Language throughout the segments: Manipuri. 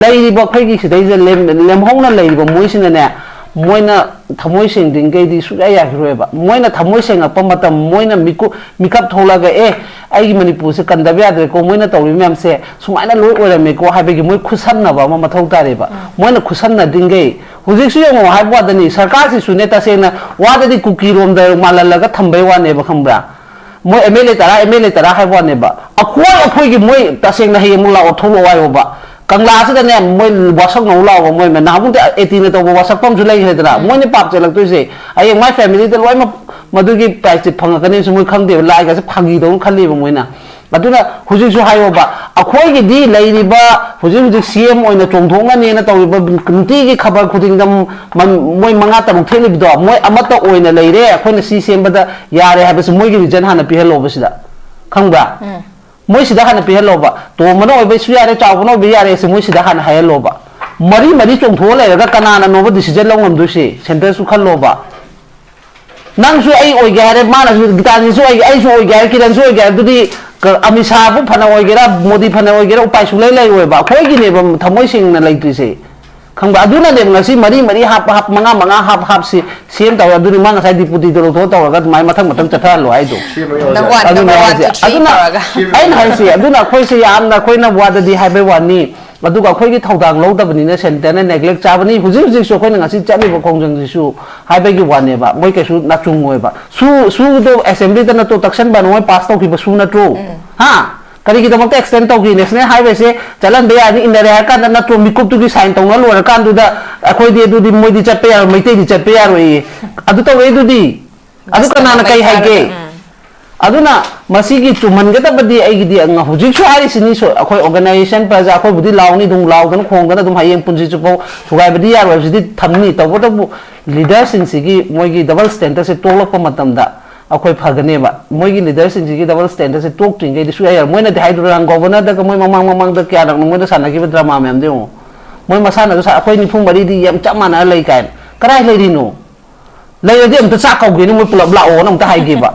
Lady Bokagi, they Lemhona lady, Moisin Moina Tamoising, Dingay, Sudaya River, Moina Tamoising upon Mata Moina Mikap Tolaga, Imagi Meira Kannaba Khongchat, Moina say, Sumana Lower and Miko having Mo Kusana, Mama Totariba, Moina Kusana Dingay, who's actually have what the Sarkasi Suneta saying, what the cookie room the Malalaga Tambewa never come back. Mo emulator, I have one neighbor. A quarter of Puggy Moy, passing the Hemula or Tomo Ioba. Kanglas the name when wasang no law of women. Now, 18 of Wasapom to lay head up. When the pop to say, I am my family, the one of Madugi Pass the Panganism will come there like as a Pangi don't can live winner. But do not who's you high over a quaggy D lady bar, who's in the CM or in the Tonga and a Contigi cover putting them Moy Mangata and Telebdo, Moy Amata or in a lady, when the CCM, but the Yare have a Moy Janhana Piel over that. Come back. Moisidahan Pielova, to Mono, Bessia, Chavono, Biares, Moisidahan Hayalova. Marie from Tola, Canana, Nova, this is a long Dushi, Sentence to Kalova. None so I get a man with Gitan, so I saw Garki and so I get to the Amisabu, Panaoigera, Modi Panaoigera, Pasula, Weba, Quagin, Tamoising, like to say. Come back, do not even see Marie half Manga, half see, same tower, do the Manga, I put it to got my Matamatan Tapalo, I do. I do not quite say I'm not quite what the Highway one need, but do a quick talk down low of Nina and then neglect Javani, who's using so when I see Janibo Khongchat issue, I beg you one neighbor, make a shoot not too much. So do assembly than a total but no past people sooner true. Ha! Kali kita mau extend tau gini, sebenarnya highway se jalan dia ini indah kan dan tu mikuk tu di sign tau ngalu kan tu dah aku dia tu di mau dicat PR, mau di dicat PR we, adu tau we tu di, adu kan anak kai highway, adu na masih gitu, man kita berdiri aja dia ngah hujung so hari sini so aku organisation pelajar aku berdiri lau ni dong lau kan Khongchat tu hayang pun situ pun sukai berdiri ya, berdiri thamni tau tu leaders ini segi mau gitu double standard se tolak pematam dah. Aku pagane moi leaders in the double standard se talk ting di suya moi na dai durang governor da moi mamang da kya mo da sana ki drama mem deu moi masana da aku ni phung bari di yam chamana lai kan karai lai dino lai di am ta cha kau gi ni moi pulap lao nam ta hai gi ba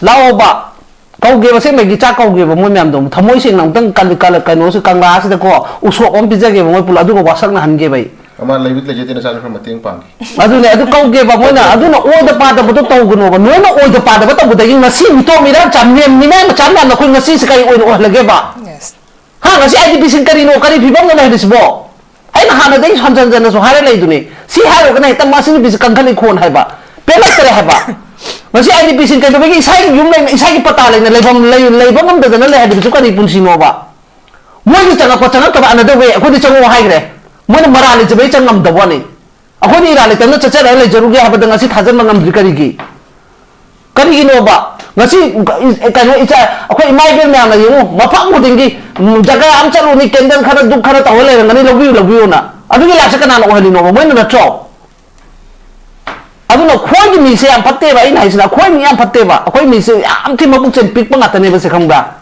lao ba kau gi ba se me gi cha kau gi ba moi mem dom thamoi sing nam tang kal no su kangla se da ko usok om pizza gi moi pulap du ko wasak na han gi bai Ama lebih legitin asal from mating pang. Aduh ni, aduh kau ke apa mana? Aduh nak order pada betul tahu guna apa? Nuai nak order pada betul betul yang nasi itu mira jamnya mina macam mana nak nasi sekali order lagi ba? Yes. Ha nasi aja bising kari no kari bibang nak hadis bo. Ay nak hana deh hanjan jangan so hari lagi tu ni. Si hari kena hitam masih bising kangkang ikon hai ba. Pelak tereh hai ba. Nasi aja bising kari tu bagi isai yung lagi isai patah lagi lebam nam dah nak hadis suka ni pun sino ba. Muai ni cakap kaba anda tu we aku di cakap wahai kere. Mana marah ni coba cengam dah wani. Aku ni rale tanda caca rale jaruk dia apa dengan si thajan mangam dikari no ba. Ngasi kan isa aku Imagi Meira lagi mu mapak mu tinggi jaga am calu ni kendal khara duk khara tahu le ngani lagu na. Aduh ni laksa kan anak wahli no mana na cok. Aduh no kau ni misi am patte ba ini hasilnya kau ni am patte ba. Kau misi am ti mabuk cempik pengatan ni bersih kambang.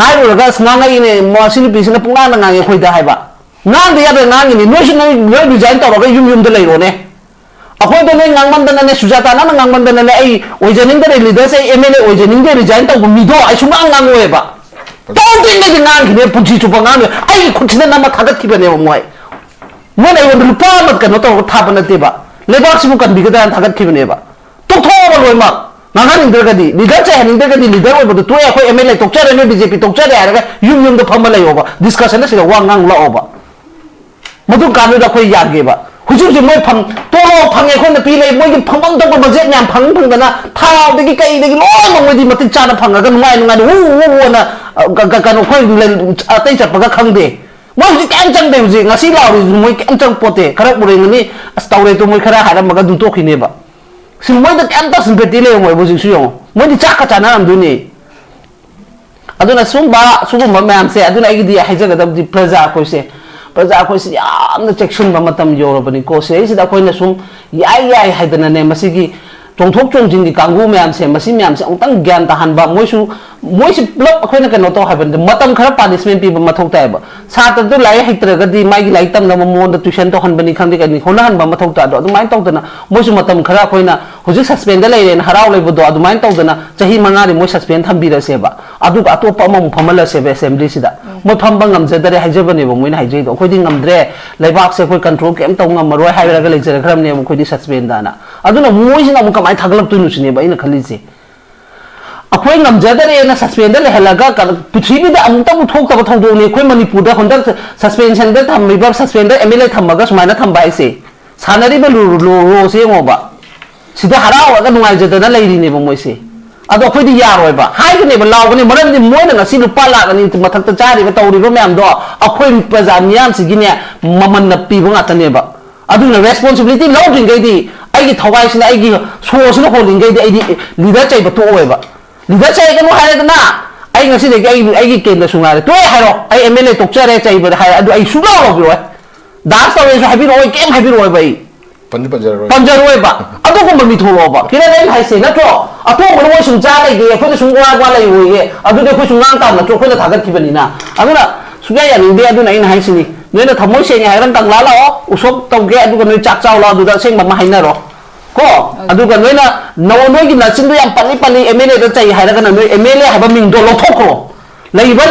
Hai lo gas ngangai ini masih ni bisi na pungan ngangai kau dah hai ba. Nang dia ada nang ini, nuai design tahu apa yum tu lagi orang. Aku itu ni ngang mandan ni Sujata na ngang mandan ni, ojening dari leader saya MLA ojening dari design tahu mido, cuma ngang gue ba. Tahu tu ni ngang ni punci cuba ngang, kunci nama thagat kiban ni muai. Mana yang lupa mat kan, tahu thapan nanti ba. Lepas semua kan bikitan thagat kiban ni ba. Tuh apa lo emak? Ngangan indra kadi, leader saya leader betul tu aku MLA tokcer ni BJP tokcer ada kan, yum tu pamalai oba. Discussion ni sudah wang ngang la oba. Madu kami dah kau yagi ba. Khusus je moi pang, tolo pang ekor ni pilih moi ki pang tu budget ni pang dana, thau degi kai degi lo moi di mati cana pang kan mai ngan na kan kau atai cat pakai kang de. Moi si kencang deh uji ngasi lau moi kencang pote. Kerap boleh ni astaurai tu moi kerap ada makan dutok ini ba. Si moi dah kencang sempet ile moi bujuk siang. Moi di cakap cana am dunia. Aduh na sumba macam saya aduh lagi dia hajar kata di plaza aku se. Plaza aku se ya, anda section bamatam jauh apa ni kau se. Isi dah aku ni sum ya hai dan ni masih ki tongthok tongjing di kanggu macam se masih utang gian tahan ba. Moi si blok aku ni kan notau hai benda matam kerap punishment pi bamatok tay ba. Saat itu lagi hai tergadi mai ki lagi tam nama mau dah tuition tu han bani kang di kan ni. Honahan bamatok tay. Aduh main tahu tu na. Moi si matam kerap aku ni na. Hujung suspend lagi ni harau lagi bodoh. Aduh main tahu tu na. Cahi mangari moi suspend tham bira se ba. aduga atopa amam phamala se assembly sida mo phamba ngamjadare haijabane bo moina haijai do khodi ngamdre laibak se khoi control kem taw ngamaroi hairaga leijara khram ne mo khodi suspend dana aduna moisina mo kamai thaglap tu nusine ba ina khali se akhoi ngamjadare na suspend le halaga pithribi da amta bu thok ta thong do ne khoi manipur da honda suspension da tham ba suspend MLA thamaga sumaina thamba ise sanari ba lo se ngoba sida harawa ga nungai jadana leiri ne bo moise ado khoi di yaroi ba hai ne ba law ne maram di moina na sinu pala ga ni mathak ta chari ba tawri ba myam do akhoi praja miyam si gine maman na pi ba ngata ne ba adu na responsibility law ding gai di ai gi thawai sina ai gi so sina holding gai di ai di leader chai ba to oi ba leader chai ga no hai ga na ai ngasi de ai gi ken da sungare to hai ro ai MLA tok chare chai ba hai adu ai su law bi roi das tawe so habi roi kem habi roi bai panjaroi ba adu ko mami tholo ba kira nei hai se na to ato mo mo sung cha lai ge ko sung wa lai oi ge adu de ko sung ngang ta na to ko na thagat ki bani na adu na suga ya ni de adu na in hai sini ne na thamoi se nya ran tang la la o usop tong ge adu ko noi chak chaw la adu da seng ma hai na ro ko adu ka noi na no noi gi na chin do yam pali MLA da chai hai ra ka na noi MLA ha ba ming do lo thok ko lai ba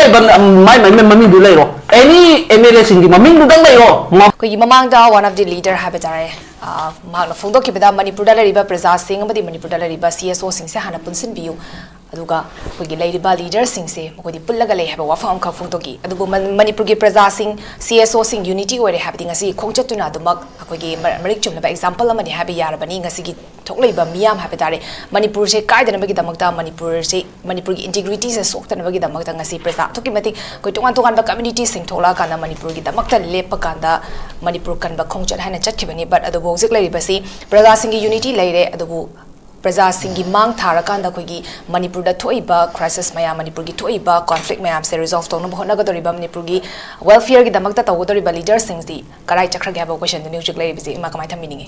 mai mami du lai ro any MLA sing gi maming du dang lai ro ko yi mamang da one of the leader habitare mahakna phongdok kibada manipur da lariba praja sing amadi manipur da lariba CSO sing se hana punsin biu aduga kogi lariba leader sing se mokodi pullaga lei haba wafam kha phongdoki adugo manipur gi praja sing CSO sing unity ore habdi ngasi khongchatuna dumak akogi marik chumna ba example amani habi yarabani ngasi gi thokleiba miyam habitare manipur se kaidana bagi damakta manipur gi integrity se soktana bagi damakta ngasi praja thoki mati koi tongan tongan ba community sing thola kana manipur gi damakta lepa kanda manipur Kannaba Khongchat hana chatkibani but adugo zik lairibasi praja sing gi unity laire adugo praja singi mang thara kanda khogi manipur da thoiba crisis maya manipur gi thoiba conflict mayam se resolve tawna bhona ga doriba manipur gi welfare gi damakta taw doriba leaders sing di karai chakra ga ba question the music lai bisi ma kamai thamini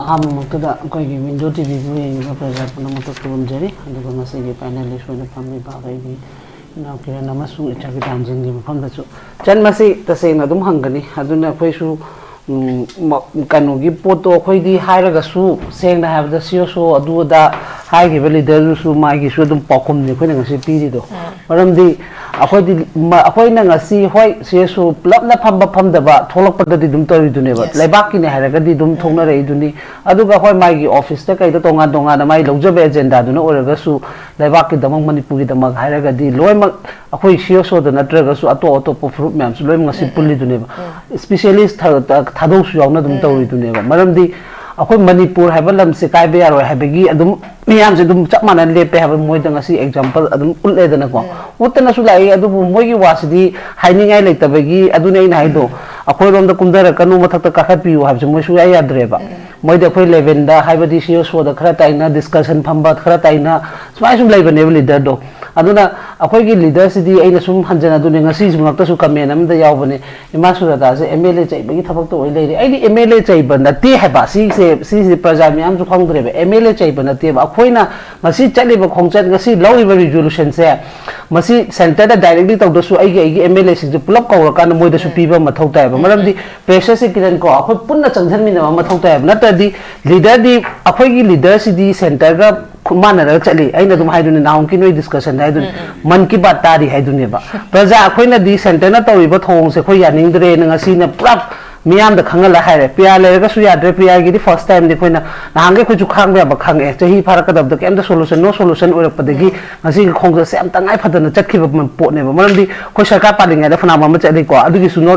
ham makda koi gi window TV bu ye ga praja puna moto tum jari aduga ngasi gi panelist hoina phammi ba ga gi na kira namasu echa gi danjing gi pham da chu chan masi taseng adum hangani aduna khoi su kanogi poto khoi di hairaga su seng na have the CSO adu da hai gi leader su mai gi su dum pakhum ni khoi na ngasi pi do maram di akhoi na ngasi hoi CSO plap na pham da ba tholak pa da di dum tori du ne ba laibak ki ne hairaga di dum thongna rei du ni adu ga hoi mai gi office ta kai da tonga na mai lojbe agenda du na oraga su laibak ki damang manipur gi damang hairaga di loi mak akhoi CSO da natraga su ato fruit myam su loi ngasi pulli du ne ba specialist thadong su yaw na dum tawri du ne ba maram di akhoi manipur haiba lam se kai be yaro haibegi adum miyam se dum chak manan lepe haiba moi da ngasi example adum ulle da na ko utna su lai adu moi gi wasidi hainingai leitabegi adune ina haido akhoi rom da kumdara kanu mathak ta ka piu haib se moi su ya dreba moi da khoi level da haibadi CSO da khara taina discussion phamba khara taina smai sum lai bane leader do aduna akhoi gi leader sidi aina sum hanjana du ne ngasi sum nakta su kamen am da yaw bane ima Sujata se MLA chai bagi thabak to oi leiri ai di MLA chai ban da te haiba si praja miyam su khongdre be MLA chai ban da te ba akhoi na ngasi chali ba Khongchat ngasi lawi ba resolution se masi center da directly taw do su ai gi MLA si ju pulap kaw ka na moi da su piba mathau tai ba maram di pressure se kiran ko akhoi punna changjan mi na mathau tai ba na ta di leader di akhoi gi leader si di center ga mana ra chali aina dum haidun na hong ki noi discussion haidun man ki bat tari haidun ne ba praja akhoi na di center na tawi ba thong se khoi yaning dre na ngasi na prap miyam da khangala haire pia le ga su ya dre pia gi di first time de khoi na hang ge khu chu khang ba khang e chahi phara ka dab da kem da solution no solution oi pa de gi ngasi khong se am tangai phadana chakhi ba po ne ba maram di khoi sarkar paling da phana ma chali ko adu gi su no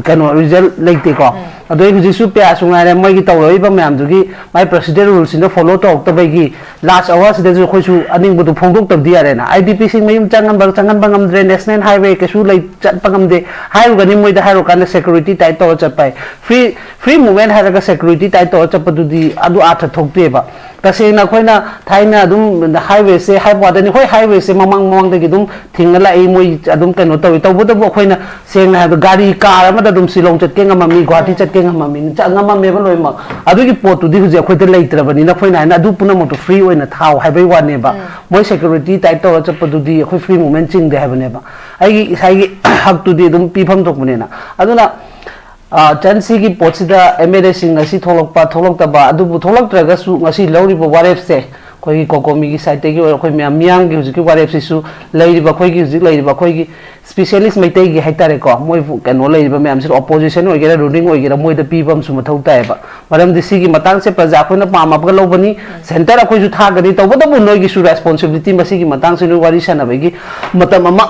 kano result leite ko adu gi su pia su ngai mai gi taw roi ba myam du gi mai president rules in follow to ta ba gi last hours de ju khoi su aning bu du phongdok tab di are na IDP sing mayum changan bangam dre national highway ke su lai chat pangam de hairu ga ni moi da hairu kan security tai to chat pai free movement haraga security tai to chap du di adu atha thokte ba tase na khoina thaina dum highway se highway da ni khoi highway se mamang de gi dum thingala ei moi adum kano tawi taw bu da bo khoina seng na gari car ama da dum silong chat ke ngama mi Guwahati chat ke ngama mi cha ngama me ba loi ma adu gi pot tu di hu je khoi de leitra bani na khoina na adu puna mo to free oina thau haibai wa ne ba moi security tai to chap du di khoi free movement ching de ha bane ba ai gi hak tu di dum pi pham thok bane na aduna chansi ki pochida MLA sing ngasi tholok ta ba adu bu tholok traga su ngasi lauri bo waref se कोई कोकोमी की साइड की और कोई मियाम की हुजी की वारेप सिसु लेरिबा कोई की हुजी लेरिबा कोई की स्पेशलिस्ट मैते की हाइतारे को मोय कनो लेरिबा मैम से ऑपोजिशन होगेरा रूलिंग होगेरा मोय द पीबम सु मथौ तायबा मरम दिसी की मतंग से प्रजा कोना पामाबगा लौबनी सेंटर अखोय जु थागनी तौबदबु नोय की सु रेस्पोंसिबिलिटी मसी की मतंग से नु वारी सनबगी मतम अमा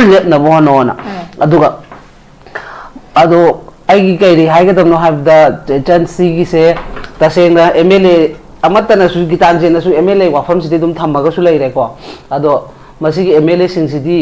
लेपनबो होनोना अदुगा अदो आइगी कैरी हाइगदमनो हाबदा चंसी की से तसेंगा एमएलए अमतना सु गितांजेना सु एमएलए वाफम सिदि दुम थमगा सु लेरे को अदो मसी एमएलए सिंग सिदि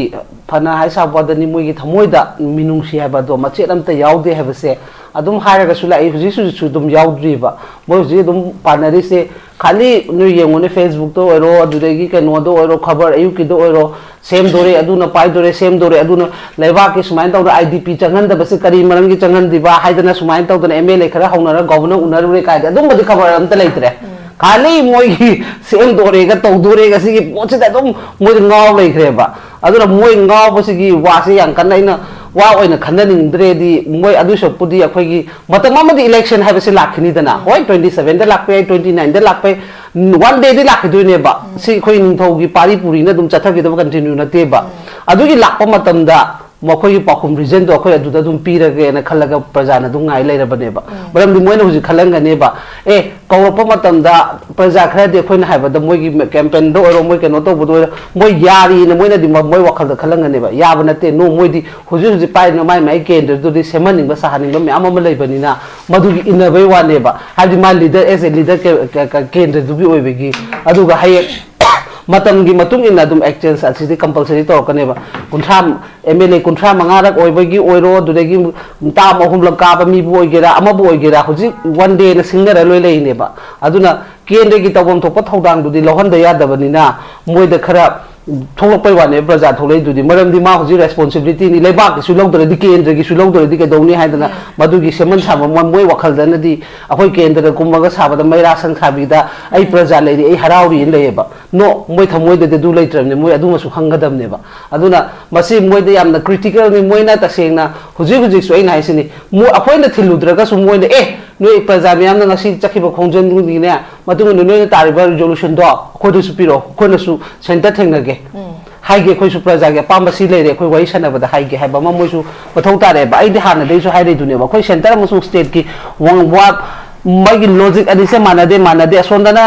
फना हाइ साबदनी मोगी थमोइदा मिनुंगसी हाबदो मचेत अमता याउदे हाबसे अदुम हारगा सु लाई हुजि सु दुम याउद्रिबा मोय हुजि दुम पार्टनरी से खाली नु येंगोने फेसबुक तो ओरो अदुदेगी कनो दो ओरो खबर अयुकी दो ओरो सेम दोरे अदुना पाइ दोरे सेम दोरे अदुना लेबा के सुमाइन तौदा आईडीपी चंगन दबसे करी मरम की चंगन दिबा हाइदना सुमाइन तौदना एमएलए खरा हौनरा गवर्नर उनरबे कायदा अदुम बदि खबर अमता लेतरे खाली मोय की सेम दोरेगा तौ दोरेगा सिगी पोचदा अदुम मोय ngaw लेखरेबा अदुना मोय ngaw बसिगी वासे yang kan aina wa oina khananingdre di moy adu shopudi akhoi gi matam amadi election habase lakhini dana hoi 27 da lakpe 29 da lakpe one day di lakhidoi ne ba si khoi ningthau gi pari puri na dum chathagi da continue na te ba adu gi lakpa matam da मखोई पाखुम रिजन तो अखोई अदुदा दुम पीरगे न खलगा प्रजा न दुम ngai लेरा बनेबा मरम दि मोयना हुजि खलंगनेबा ए कौरप मतमदा प्रजा खरा दे खोइन हाइबदा मोयगी कैंपेन दो ओरो मोय केनो तो बदो मोय यारी न मोयना दि मोय वखल द खलंगनेबा याब नते नो मोय दि हुजि हुजि पाइ न माइ माइ केंद्र दु दि सेमनिंग बा सहानिंग बा म्याम म लेबनिना मदुगी इनबे वानेबा हादि मा लीडर एज ए लीडर के केंद्र दु बि ओइबेगी अदुगा हाय मतम की मतुंग इन अदुम एक्चेंज असिदि कंपलसरी तौरकनेबा कुंठा एमएलए कुंठा मंगारक ओइबगी ओइरो दुदेगी ताम अहुमलक काबा मी बु ओइगेरा अमबु ओइगेरा हुजि वन डे न सिंगर लोय लेनेबा अदुना केंद्र की तौबम थोप थौदांग दुदि लहनद यादबनिना मोयद खरा थोलपै वाने प्रजा थोलै दुदि मरमदि मा हुजि रेस्पोंसिबिलिटी नि लेबाक सु लौदरदि केंद्र की सु लौदरदि के दौनी हाइदना मदुगी सेमन साम मोय वखलदनदि अखोय केंद्र कुमगा साबदा मैरा संखाबिदा आई प्रजा लेदि आई हराउरी इन लेबा नो मोय थमोयदे दु लेत्रमने मोय अदुमसु खंगदमनेबा अदुना मसी मोयदे यामना क्रिटिकल नि मोयना तसेंगना हुजि हुजि सु आइन हाइसिनि मो अखोयना थिलुद्रगा सु मोयने ए नोय प्रजा म्यामना ngasi चखिबा खोंजन दुनिने मदुग नोय तारिबा रिजोल्यूशन दो अखोयदसु पिरो अखोयनसु सेंटर थेंगनगे हाइगे खोइसु प्रजा के पामबसी लेरे खोइ वइ सनबदा हाइगे हाइबा ममोइसु मथौ तारे बा आइदि हाना दैसु हाइरे दुनेबा खोइ सेंटर अमसु स्टेट की वा मागी लॉजिक अदिसे मानदे सोंदना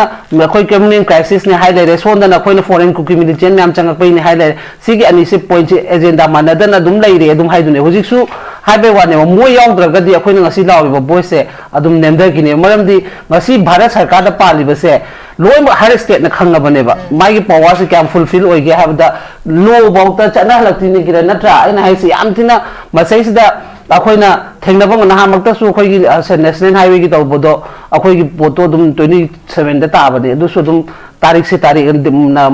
खोइ कम्युनिटी क्राइसिस ने हाइले सोंदना खोइना फॉरेन कुकी मिलिटेंट नाम चंगपै ने हाइले सिगी अनिसे पॉइंट एजेंडा मानदना दुम लेरे दुम हाइदुने हुजिकसु हाइबे वाने मो याउद्रगदि अखोइना ngasi लाउरिबा बॉयसे अदुम नेमदा किने मरमदि ngasi भारत सरकार दा पालिबसे लोय हर स्टेट न खंगबनेबा मागी पावर से क्या फुलफिल होइगे हाबदा लो बाउता चना लक्तिनि गिरा नत्रा आइना हाइसे यामथिना मसैसिदा अखोइना थेंगनबंग नहामक्तसु अखोइगी नेशनल हाईवे की तौबदो अखोइगी पोतो दुम 27 दा ताबदे दुसु दुम तारीख से तारीख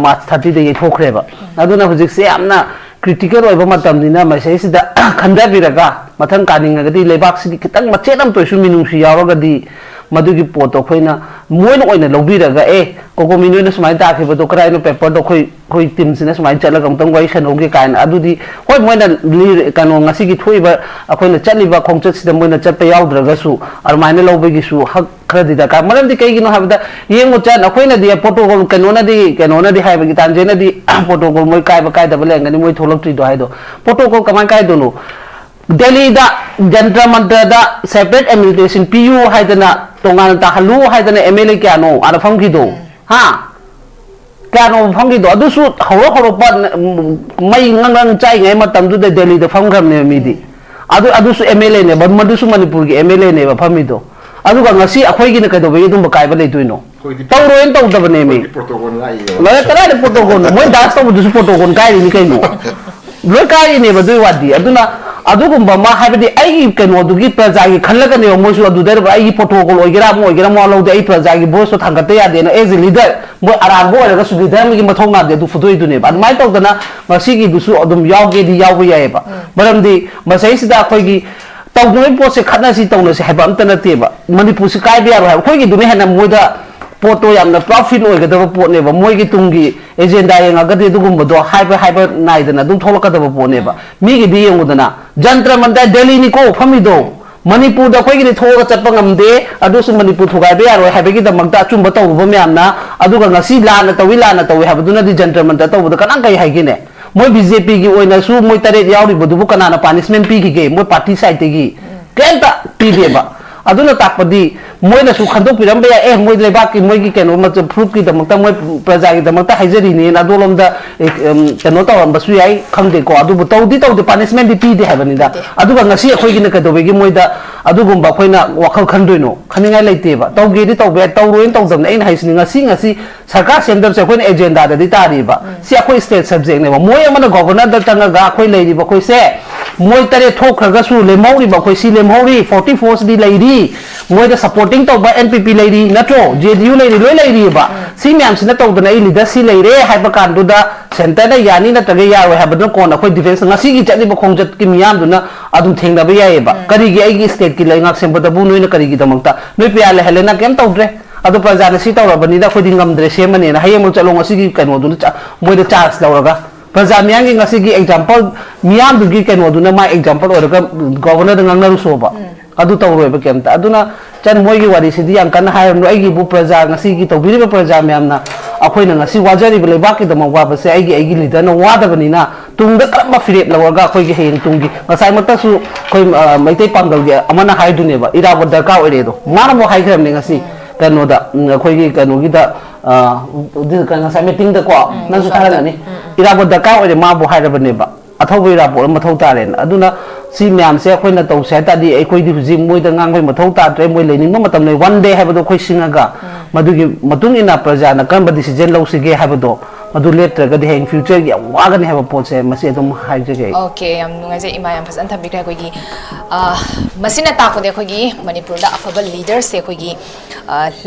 मार्च 30 दे थोखरेबा अदुना हुजिकसे यामना क्रिटिकल ओइबा मतमनिना मसैसिदा खंदाबिरगा मथन कानिंगगदि लेबाक्सिदि खितंग मचेदम तोइसु मिनुंसि यावगदि मदुगी पोतो खोइना मोइना ओइना लौबिरगा ए कोकोमी नोइना सुमाइ ताखिबदो कराइनो पेपर दो खोइ टीम सिना सुमाइ चलगा गमतंग वाइ सनोगे काइन अदुदि होय मोइना कानो ngasi थोइबा अखोइना चलिबा खोंचत सिदा मोइना चप्पा याउद्रगसु अरमाइना लौबगिसु हक खरदि दा का मरमदि कैगिनो हाबदा येंगो चन अखोइना दि प्रोटोकॉल कनोना दि हाइबगी तांजेना दि प्रोटोकॉल मोइ काइबा काइदबा लेंगनि मोइ थोलक्ट्रि दो हाइदो प्रोटोकॉल कमाय काइदोनो दिल्ली दा जंतर मंतर दा सेपरेट एडमिनिस्ट्रेशन पीयू हाइदना तोंगान ताहलु हाइदना एमएलए क्यानो आदा फमगिदो हा क्यानो फमगिदो अदुसु हरो पन मई ngang चाइ ngai matam du de Delhi दा फमग्रम ने मिदि अदुसु एमएलए ने मदुसु मणिपुर की एमएलए ने फमिदो अदुगा ngasi अखोइ गिन कदोबे दुम काइबा लेतुइनो तौरोइन तौदबने मी प्रोटोकॉल लाई लय करा दे प्रोटोकॉल मोय दास तौदुसु प्रोटोकॉल काइ नि कैनो लोय काइ ने बदुइ वादी अदुना अदुगुम्बा मा हाइबदि आइगी कनोदुगी प्रजागी खल्लगने मोइसु अदुदर आइगी प्रोटोकॉल ओइगेरा मो लौदे आइ प्रजागी भोइस थांगते यादेना एज ए लीडर मोइ अराबो ओरगा सु लीडर मिगी मथौ नादे दु फुदोइ दुने बा माइ तौदना मसिगी दुसु अदुम यावगे दि यावबो यायबा मरमदि मसैसिदा अखोइगी तौदुइ पोसे खनासि तौनसि हाइबा अमत नतेबा मणिपुर से काइबे यारो हाइबा अखोइगी दुने हेना मोइदा पोतो यामना प्रॉफिट ओइगदबा पोनेबा मोइगी तुंगी एजेंडा यंगागदि दुगुम्बदो हाइबा नाइदना दुम थोलकदबा पोनेबा मिगी दि यंगुदना जंत्र मंतर दिल्ली निको फमिदो Manipur da khoi gi thoga chatpa ngamde adu su Manipur thugai be yaro habegi da magda achumba tawba myamna adu ga ngasi la na tawi habaduna di gentleman da tawba kanang kai haigine moi BJP gi oina su moi tare yauri bodu kanana punishment pi gi moi party side gi kenta pi deba aduna takpadi moina su khandok piram be moi leba ki moi gi keno ma fruit ki da magta moi praja gi da magta haijeri ni na dolom da keno tawam basu yai khamde ko adu bu tawdi punishment di pi de habani da adu ga ngasi khoi gi na ka dobe gi moi da adu gumba khoina wakhal khandoino khaninga leite ba tawge di tawbe tawroin tawdam ain haisni ngasi sarkar center se khoina agenda da di tari ba si akhoi state subject ne ba moi amana governor da tanga ga khoi leiri ba khoi se moi tare thokraga su lemori ba khoi si lemori 44 di leiri moi da supporting tawba NPP leiri natro JDU leiri loi leiri ba si myam sina tawdana I leader si leire haiba kandu da center da yani na tage yawe habadna kona khoi defense ngasi gi chani ba khongjat ki miyam duna adum thengna ba yae ba kari gi ai gi state ki laingak sembada bu noi na kari gi damakta noi pya le helena kem tawdre adu prajana si tawrabani da khoi dingam dre semane na hayem chalo ngasi gi kano duna moi da charge lawraga praja miyang gi ngasi gi example miyam du gi kano duna ma example oraga governor da ngangna so ba adu tawroi ba kemta aduna chan moi gi wari sidi yang kan hayem no ai gi bu praja ngasi gi tawbiri ba praja miyam na akhoi na ngasi wajari ba lebak ki da ma wa ba se ai gi leader na wada bani na tungda kama firet lawarga akhoi gi heng tungi ngasai mata su khoi maitei pangal gi amana hai dune ba ira ba darka ore do mana mo hai khrem ne ngasi kano da akhoi gi kano gi da di kan ngasai meeting da ko nan su thara ni ira ba darka ore ma bo hai ra bane ba athau ira bo ma thau ta ren aduna si myam se akhoi na tau se ta di akhoi di ji moi da ngang bai ma thau ta tre moi lening ma matam nei one day hai ba do khoi singaga madugi matung ina praja na kan ba decision lau sige hai ba do madu letter ga heng future gi waga ne have pose masi adum haije ge okay am nunga je ima yam fasan thabi kra ko gi masina ta ko de ko gi Manipur da afaba leader se ko gi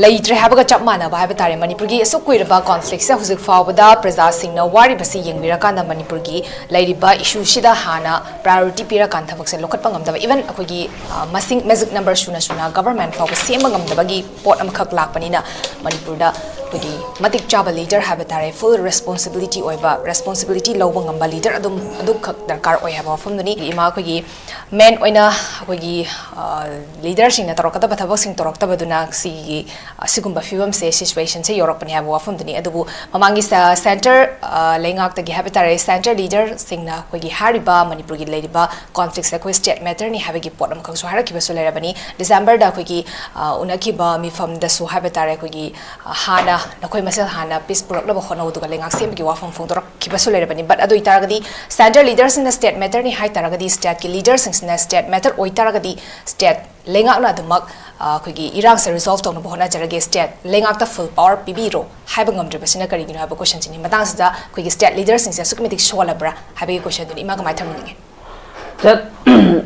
leitre have ga chap mana ba ha tare Manipur gi so koi ba conflict se huzik faw da praja sing na wari basi yengwira kan da Manipur gi lairi ba issue shida hana priority pira kan thabak se lokat pangam da even ko gi masing magic number shuna government faw ko sema ngam da ba gi pot am khak lak pani na Manipur da ko gi matik chaba leader have tare full responsibility oiba responsibility lawba ngamba leader adum khak darkar oi haba fam duni ima ko gi men oina ko gi leader sing na tarokata bathabak sing torokta baduna si sigumba fiwam se situation se europe ni haba fam duni adubu mamangi center lengak ta gi habitare center leader sing na ko gi hariba Manipur gi leiriba conflict se ko state matter ni haba gi potam khang so hara ki baso lera bani December da ko gi unaki ba mi fam da so habitare ko gi hana nakoi masel hana peace purok laba khona udu ga lengak sem gi wafam phong dorok ki baso lera bani but adu itaragadi center leaders in the state matter ni hai taragadi state ki leaders in the state matter oi taragadi state lengak na dumak ko gi irang se resolve tong bo na jarage state lengak ta full power pibiro haiba ngam dre basina kari gi na ba question chini matang sa ko gi state leaders in se sukmetik shola bra haiba question ni ima ga mai thamni chat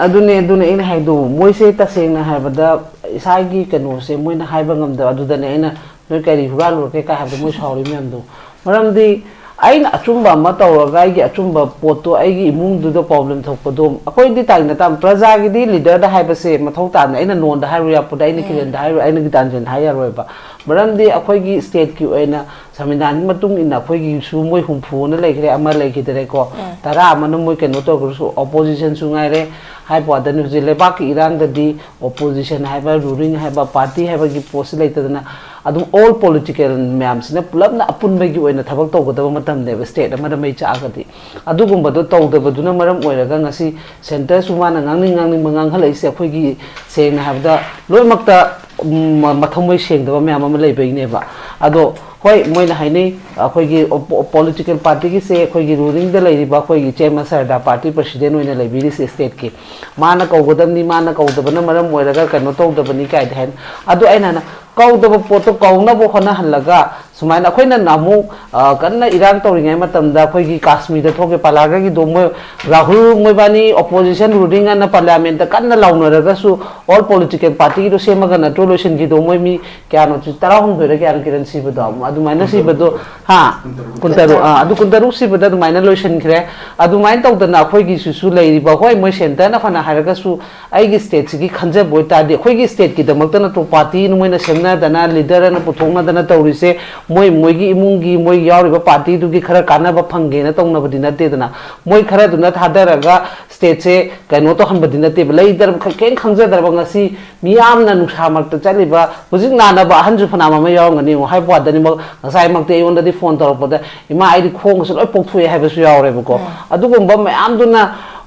adune ina haidu moi se ta seng na haibada isagi kanu se moi na haiba ngam da adu da ne ina noi kari hural ro ke ka haibda moi sauri mem do maram di aina achumba ma tawraga gi achumba poto aigi imung du da problem thokpado akoi di tai na tam praja gi di leader da haiba se mathau ta na aina non da hairu ya poda aina kilen da hairu aina gi tanjen haya roi ba maram di akoi gi state ki oina saminan matung ina akoi gi su moi humpu na lekre ama lekhi dere ko tara amana moi ke no to gru opposition su ngai re hai pa da nu je le ba ki irang da di opposition haiba ruling haiba party haiba gi post leita na adum all political myam sina pulap na apun ba gi oina thabak to godaba matam de state ama da mai cha agati adu gumba do to da baduna maram oiraga ngasi center sumana ngangni mangang halai se khoi gi seng na habda loi makta mathomoi seng da myam ama lei bai ne ba ado hoi moi na hainei khoi gi political party gi se khoi gi ruling da lei ba khoi gi chema sarda party president oina lei bi se state ki mana ko godam ni mana ko da bana maram oiraga kano to da bani kai den adu aina na kau da poto kau na bo khona halaga sumaina akhoi na namu kanna irang to ringai matam da khoi gi Kashmir da thoke palaga gi do mo Rahul moi bani opposition ruling na parliament da kanna launa raga su all political party gi do sema ga na solution gi do moi mi kya no chi tara hum dore kya kiran si bada adu maina si bado ha kuntaru adu kuntaru si bada du maina solution kre adu main to da na khoi gi su lei ri ba khoi moi center na khana haraga su ai gi state gi khanja boy ta de khoi gi state gi da mak na to party no moi na semna dana leader na puthongna dana tawrise मोगी इमुंगी मोई यावरिबा पार्टी दुगी खरा कानाबा फंगेना तौनबदि नतेदना मोई खरा दुना थादरगा स्टेट से कनो तो हनबदि नते लेदर केन खंगजदरबा ngasi मियामना नुसामक्ता चलिबा हुजिक नानाबा अहनजु फनामा मा यावंगनि हाय बवादनि मग ngасai मक्ते योंददि फोन तौरपदा इमा आइदि खोंगसु लोय पोक्थुए हायबसु यावरेबको अदुगुंबा मयामदुना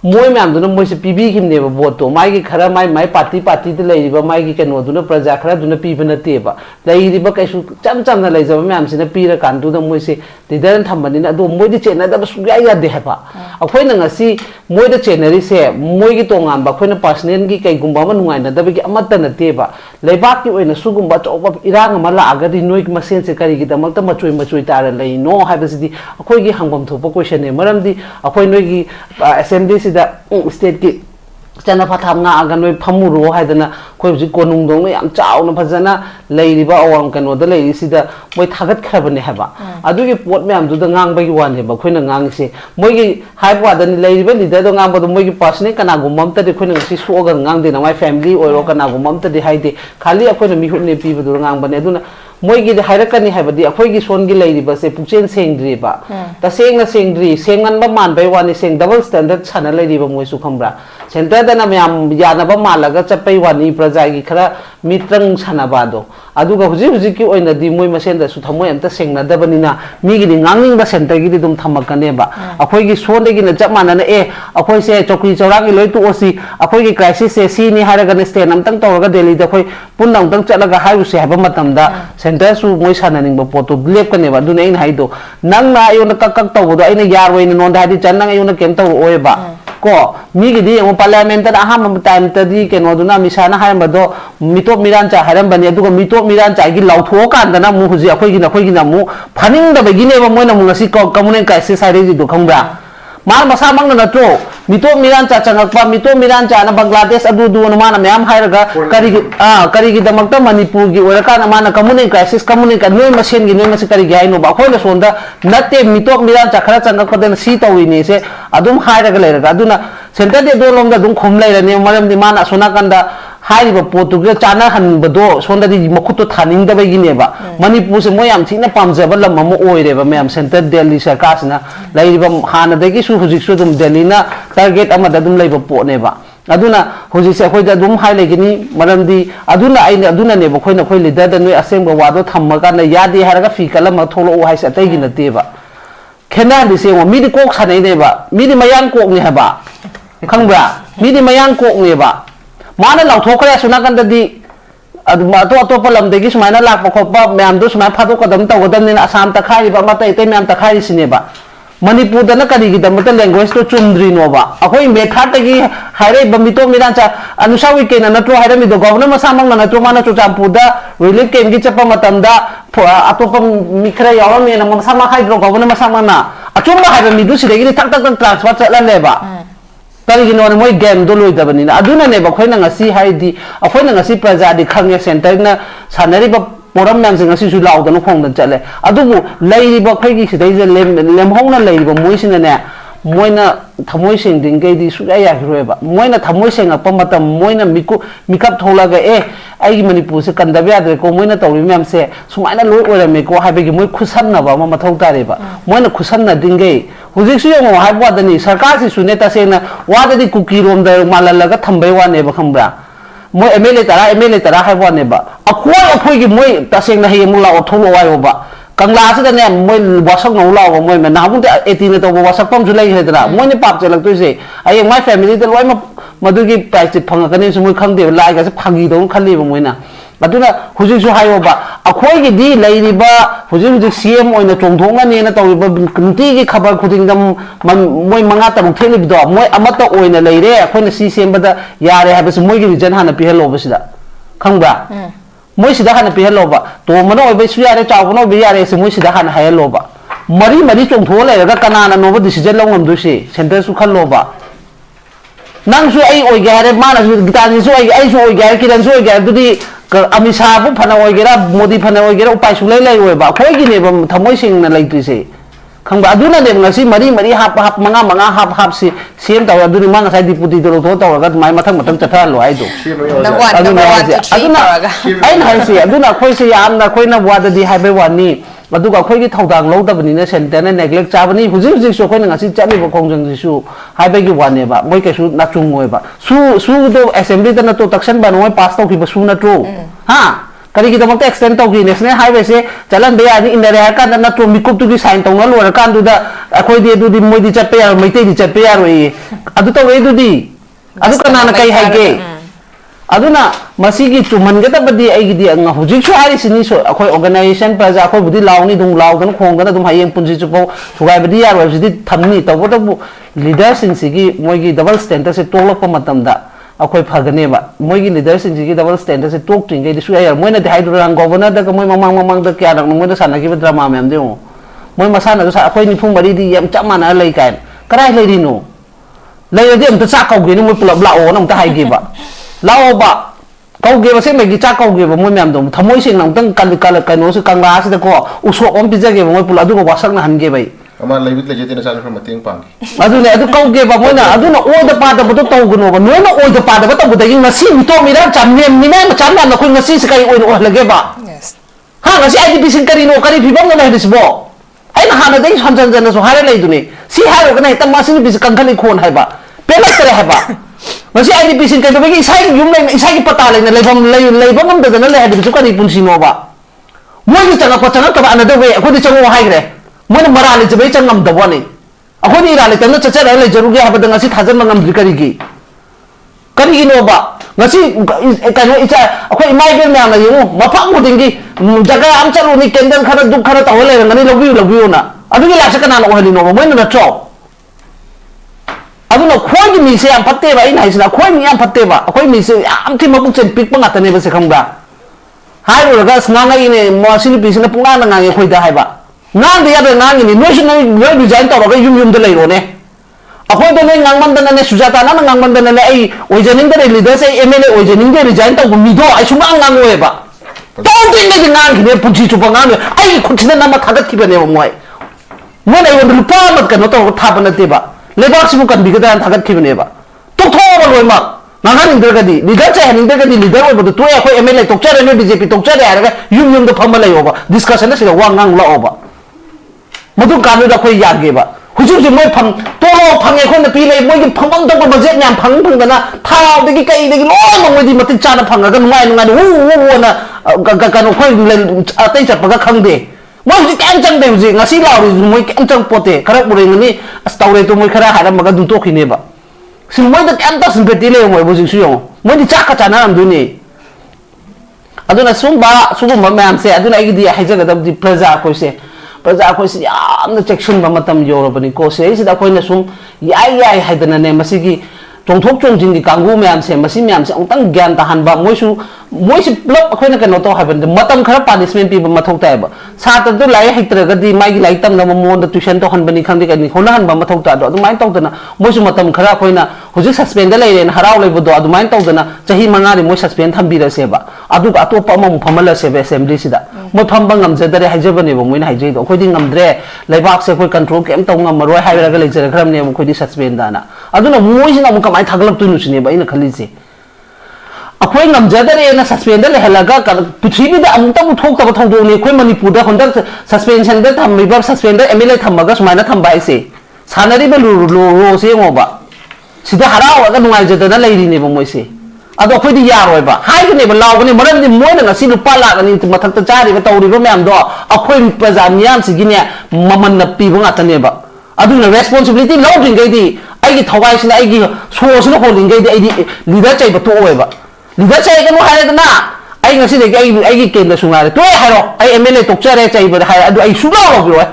मोई मैम मोसे पीबीनेब बोट तो माई खरा माई पार्टी माई कनो प्रजा खरा पीब नातेब कई चम चमना लेजब मैम से पीर कान मोसे लीडर थम्बनी मोदी चेनदब सुया यादे है अखोना मोद चेनरीसे मोगी तोाब अखोना पर्सनल की कईगुब नुआनदबी नातेब लेबाक की सूगुब अचौब इरांग लागदी नोई मसें से करीगीदमक मचुई मचुई तार लेनो है अखोगी हंगम थोप क्वेश्चन मरमदी अखोई नोगी असेंबली स्टेट की चना फथाम नागा नोई फमुरो हाइदना कोई हुजिक कोनुंगदोंग याम चावना फजना लेरिबा अवाम कनोदा लेरिसिदा मोय थागत खरबने हैबा अदुगी पोट मैम दुदा ngang वानेबा खोइना ngang मोगी हाइब वादनी लेरिबा लीडर दो ngang मोगी पर्सनल कनागुम ममतदि खोइना ngsi सोगा ngang देना माय फैमिली ओरो कनागुम ममतदि हाइदे खाली अखोइना मिहुने पीबदु ngang बने अदुना मोगी हाइरकनी हैबदि अखोइगी सोनगी लेरिबसे पुचेन सेंग्रीबा तसेंगना सेंग्री सेंगनबा मानबाय वानी सेंग डबल स्टैंडर्ड छाना लेरिबा मोइसु खमब्रा सेंटर दना मैम यानबा मालगा चपै वानी प्रजा की खरा मित्रंग छानाबादो अदुगा हुजि हुजि की ओइनदि मोइ मसेंदा सु थमोय अमता सेंगनदबनिना मीगिदि ngangningba सेंटर गिदि दुम थमकनेबा अखोइगी सोनदगी न चप मानना अखोइ से चौकी चौरागी लोइ तुओसी अखोइगी क्राइसिस से सीनी हारगा स्टेन अमतंग तौरगा दिल्ली द अखोइ पुन्ना अमतंग चलगा हाइबुसे हाइबा मतमदा सेंटर सु मोइ सानानिंगबा पोतो लेपकनेबा दुने इन हाइदो नंगना आयोना कक तौबदो आइना यारवैना नोंदा हाइदि चन्नंग आयोना केम तौ ओयबा को मीगिदी पार्लियामेंट अहम टाइम तदी कनोदुना मिसाना हायमदो मिटोप मिरांचा हायरंबनी अदुगा मिटोप मिरांचा की लाउथो कांदना मु हुजि अखोइगिना मु फनिंगदबगिनेबा मोइना मु ngasi कम्युनिटी क्राइसिस हाइरेजि दो खंबा मार मसा मंगना नत्रो मिटोप मिरांचा चंगकपा मिटोप मिरांचा ना बांग्लादेश अदुदु माना मैम हायरगा करिगी दमकता मणिपुर की ओरकाना माना कम्युनिटी क्राइसिस कम्युनिटी नोय मसेन करिगी हाइनोबा अखोइना सोंदा नत्ते मिटोप मिरांचा खरा चंगकदन सी तौइने से अदुम हायरगा लेरगा अदुना सेंटर दे दो लोमदा दुम खोम लेरने मरमदि माना सोनाकंदा हाइबा पोतुगे चाना हनबदो सोंददि मखुतो थानिंगदबगिनेबा मणिपुर से मोय याम थिना पामजबा लम अम ओइरेबा मैम सेंटर दिल्ली सरकारसना लेरिबा हानदगी सु हुजिसु दुम दिल्लीना टारगेट अमदा दुम लेबा पोनेबा अदुना हुजिसे अखोइदा दुम हाइलेगिनी मरमदि अदुना आइने अदुना नेबा खोइना खोइ लीडर द नोय असेंबा वादो थम्मकाना यादे हारगा फिकलम थोलो हाइसे अतैगी नतेबा खेनादि से मिदि कोक सानैनेबा मिदि मयांग कोकनि हाबा खंबा मिदि मयांग कोकनेबा माना लाउथोखरे सुनाकंददि अतोप लमदगी सुमाइना लाप खोप मैम सुमाइ फादोकदम तौगदमनिना आसाम तखारिबा मत इतै मैम तखारिसिनेबा मणिपुर दना करिगिदमत लैंग्वेज तो चुंद्रिनोबा अखोइ मेथाटगी हाइरेबा मिटो मिरांचा अनुसावी केना नत्रो हाइरमिदो गवर्नर मसामंग नत्रो माना चुचामपुदा रिलीफ केमगी चप्पा मतमदा अतोप मिखरा यावमेना मसामा हाइद्रो गवर्नर मसामंगना अचुंबा हाइबा मिदु सिदेगी थक थक ट्रांसफर चललेबा करिगिनो मोय गेम दो लोइदबनिना अदुनानेबा अखोइना ngasi हाइदि अखोइना ngasi प्रजादि खंगे सेंटरना सानरिबा पोरम मैमसे ngasi सु लाउदन खोंदन चले अदुबु लेरिबा खैगी सिदैजे लेमहोंना लेरिबा मोइसिनाने मोइना थमोइ सेंदिंगैदि सुया यागिरोबा मोइना थमोइ सेंगपा मतम मोइना मिकअप थोलागा आई मणिपुर से कंदब यादरे को मोइना तौरि मैम से सुमाइना लोइ ओरमे को हाइबेगी मोइ खुसन्नबा मा मथौ तारेबा मोइना खुसन्ना दिंगै हुजिकसु यंगो हाइबवादनी सरकार से सुने तसेना वाददी कुकी रोम द माललगा थंबै वानेबा खंब्रा मोइ एमएलए तरा हाइबवानेबा अखोइगी मोइ तसेना हे मुला ओथोलो वायोबा कंगला से ने मोइ वासक नौ लाव मोइ में नाबुद 18 तो वासक पम जुलै हेदरा मोइने पाप चलक्तोइसे आइ माय फैमिली द लोइ मदुगी प्राइस फंगकने सु मोइ खंदे लाइगा से फंगी दो खल्लिबा मोइना अदुना हुजिसु हायोबा अखोइगी दी लेरिबा हुजि सीएम ओइना चोंथोंगनेना तौरिबा कुंतीगी खबर खुदिंगम मोइ मंगा तरुक थेलिबदो मोइ अमता ओइना लेरे अखोइना सी सेमबदा यारे हाबस मोइगी रिजन हाना पिहलोबसिदा खंबा मोइ सिदा हाना पिहलोबा तो मनो ओइबसु यारे चावनो बि यारे से मोइ सिदा हाना हायलोबा मरी चोंथो लेरगा कनाना नोबा डिसीजन लौंगमदुसि सेंटर सु खल्लोबा नंगसु आई ओइगे हारे माना गितानिसु आइसु ओइगे हारे किरनसु ओइगे हारे दुदि अमिषाबु फना ओइगेरा मोदी फना ओइगेरा उपाय सुलै ओइबा खोइगिनेबा थमोइ सिंगना लैत्रिसे खंबा अदुना ने ngasi मरी हाप मंगा हाप से सेम तव अदुनि मा ngасai डिपुटी दो थो तवगा माय मथंग चथा लो आइदो अदुना हाइसे अदुना खोइसे यामना खोइना वाददि हाइबे वानी ꯑꯗꯨꯒ ꯑꯩꯈꯣꯏꯒꯤ ꯊꯧꯗꯥꯡ ꯂꯧꯗꯕꯅꯤꯅ ꯁꯦꯟꯇꯔꯅ ꯅꯦꯒ꯭ꯂꯦꯛ ꯆꯥꯕꯅꯤ ꯍꯧꯖꯤꯛ ꯍꯧꯖꯤꯛꯁꯨ ꯑꯩꯈꯣꯏꯅ ꯉꯁꯤ ꯆꯠꯂꯤꯕ ꯈꯣꯡꯖꯪꯁꯤꯁꯨ ꯍꯥꯏꯕꯒꯤ ꯋꯥꯅꯦꯕ ꯃꯣꯏ ꯀꯩꯁꯨ ꯅꯥꯆꯨꯡꯉꯣꯏꯕ ꯁꯨꯗꯣ ꯑꯦꯁꯦꯝꯕ꯭ꯂꯤꯗ ꯅꯠꯇ꯭ꯔꯣ ꯇꯛꯁꯟꯕ ꯅꯣꯏ ꯄꯥꯁ ꯇꯧꯈꯤꯕ ꯁꯨ ꯅꯠꯇ꯭रो ꯍꯥ ꯀꯔꯤꯒꯤꯗꯃꯛꯇ ꯑꯦꯛꯁꯇꯦꯟ ꯇꯧꯈꯤ ꯅꯦꯁꯅꯦꯜ ꯍꯥꯏꯋꯦꯁꯦ ꯆꯠꯍꯟꯕ ꯌꯥꯅꯤ ꯏꯟꯅꯔꯦ ꯍꯥꯏꯔ ꯀꯥꯟꯗ ꯅꯠꯇ꯭ꯔꯣ ꯃꯤꯀꯨꯞꯇꯨꯒꯤ ꯁꯥꯏꯟ ꯇꯧꯅ ꯂꯣꯏꯔꯀꯥꯟꯗꯨꯗ ꯑꯩꯈꯣꯏꯗꯤ ꯑꯗꯨꯗꯤ ꯃꯣꯏꯗꯤ ꯆꯠꯄ ꯌꯥꯔꯣꯏ ꯃꯩꯇꯩꯗꯤ ꯆꯠꯄ ꯌꯥꯔꯣꯏꯌꯦ ꯑꯗꯨ ꯇꯧꯔꯛꯏ ꯑꯗꯨꯗꯤ ꯑꯗꯨ ꯀꯅꯥꯅ ꯀꯩ ꯍꯥꯏꯒꯦ aduna masigi chumangeta badi aigidi anga hujik su hari sini so akoi organization praja akoi budi launi dung laudon khongdana dum hayeng punji chupo thugai badi yar wajidi thamni tawbo tabu leaders sing sigi moigi double standard se tolok pa matamda akoi phagane ba moigi leaders sing sigi double standard se tok tringe su yar moina de hydran governor da moi mamang da kya rak moi da sana ki drama mem de moi masana sa akoi ni phung bari di yam chamana lai kain karai lai ri no lai de am ta cha kau ge ni moi pulap lao nam ta hai ge ba lao ba kau ge ba se me gi cha kau ge ba moi mem dom thamoi sing nang tang kal kano se kangla se ko usok om pija ge moi pula du ko wasak na han ge bai ama leibit le jete na san from mating pang adu ne adu kau ge ba moi na adu na o da pa da bu to guno ba no na o da pa da ba to bu da gi ngasi mi to mi ra cham nem mi na ma cham na ko ngasi se kai o la ge ba yes ha ngasi idp sing kari no kari phibam na dis bo ai na hana dei han jan jan so hare lai du ne si haro ka na ta ma sing bi kan khali khon hai ba pela tere hai ba masi ai di pisin kai bagi isai yum lai isai ki pata lai na leibam am da na lai hadi su ka ni punsi no ba mo ni changa ko changa ka ba another way ko di chango hai gre mo na mara le jabe changam da wa ni ako ni ra le tan cha cha lai jaru ge ha ba da ngasi thajan mangam kari gi no ba ngasi ka no isa ako imai be na yu ma phang mu ding gi jaga am chalu ni kendal khara duk khara taw le ngani lobi na adu gi la cha kana no hali no mo na tro aduna khoi mi se am patte ba in haisna khoi mi am patte ba khoi mi se am thi mabuk chen pik panga tane ba se khamba hai ro ga snanga ine mo sin pi sin punga na ngai khoi da hai ba ngang de ya de ngang ni no design to ga yum de lai ro ne akhoi de ne ngang man da ne sujata na ngang man da ne ai oijening de leader se mla oijening de resign to mi do ai sunga ngang we ba to de ne ngang ne punchi chu panga ne ai khutna na ma thagat ki ba ne mo ai mo ne wo lu pa mat ka no to tha ba na te ba lebar sibu kan bigada thagat khibne ba to thoma loi ma nangan indra gadi leader cha han indra gadi leader oi bodu to ya khoi mla tok chare ne bjp tok chare ara yum da phama lai oba discussion na sila wangang la oba modu kanu da khoi yage ba huju ji moi phang to lo phang e khoi na pi lai moi gi phang to ba budget nyam phang da na thaw de gi kai de gi lo ma moi di matin cha na phang ga ngai wu na ka no khoi atai cha pa ga khang de moi ji kan chang de ji ngasi law ri moi kan chang pote khara pure ngani astawre to moi khara hara maga du to khine ba si moi da kan ta sin peti le moi bo ji su yo moi di chaka chana ram du ni aduna sumba ma mam se aduna igi di haja ga di praja ko se yam na section ba matam yo ro bani ko se isi da ko na sum yai haidana ne masigi chongthok chongjing gi kangu myam se masi myam se ongtang gyan ta han ba moi si plop akhoi na kano to haban matam khara punishment pi ba mathok ta ba sa ta du lai hektra ga di mai gi lai tam na mo da tuition to han bani khang di ka ni hona han ba mathok ta do du mai tawdana moi su matam khara akhoi na hujik suspend da lai ren harau lai bu do du mai tawdana chahi manga ri moi suspend tham bi ra se ba adu ka to pa ma phamala se be assembly sida moi pham ba ngam je da re haije bani ba moi na haije do akhoi di ngam dre laibak se khoi control kem taw ngam maroi hai ra ga lecture khram ne mo khoi di suspend da na aduna moi sina mo mai thaglap tu nu sine ba ina khali se akhoi ngam jadare na suspend le halaga ka pithribi da amta bu thok ta thong do ne khoi manipur da honda suspension da tham mi ba suspend da mla thamaga sumaina tham bai se sanari ba lo se ngo ba sida harawa ga nungai jadana leiri ne ba moi se ado khoi di yaroi ba hai ne ba law ne maram di moi na ngasi lu pala ga ni mathak ta chari ba tawri ba myam do akhoi praja miyam si gi ne maman na pi ba ngata ne ba aduna responsibility law ding ga di ai gi thawai sina ai gi so sina holding ga di ai di leader chai ba to oi ba leader chai ga no hai na ai ngasi de ai gi ken da sunga to hai ro ai mla tok chare chai ba hai adu ai su law ro bi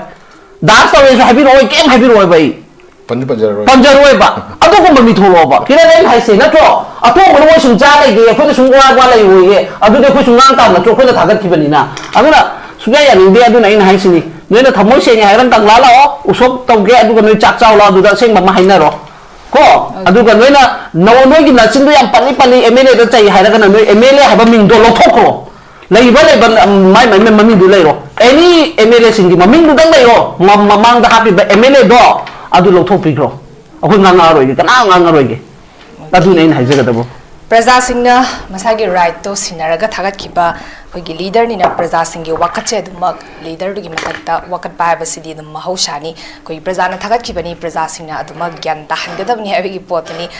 da sa we so habi ro kem habi ro bai panjar ba adu ko ma mi thoro ba kira len hai se na to ato ko no sung cha lai ge ko sung wa lai oi ge adu de ko sung ngang ta na to ko na thagat ki bani na aduna suya ya ni de adu na in hai sini ne na thamoi se nya hai ran tang la la usop tong ge adu ko no chak chaw la adu da seng ma hai na ro ko adu ka noi na gi na chin do yam pali mla da chai hai ra na noi mla ha ba ming do lo thok ro lai ba mai mami du lai ro any mla sing gi maming du dang lai ro mang da happy ba mla do adu lo thok pi ro akhoi ngang roi ge kana ngang roi ge adu ne hai jaga da bo प्रजासिंगना मसागी राइट तो सिनरगा थागतखिबा अखोइगी लीडर निना प्रजासिंगी वाकतसे अदुमक लीडर दुगी मतकता वाकत पायबसिदी अदुम महौसानी अखोइ प्रजाना थागतखिबनी प्रजासिंगना अदुमक ज्ञान ताहनगदबनी हाबिगी पोतनी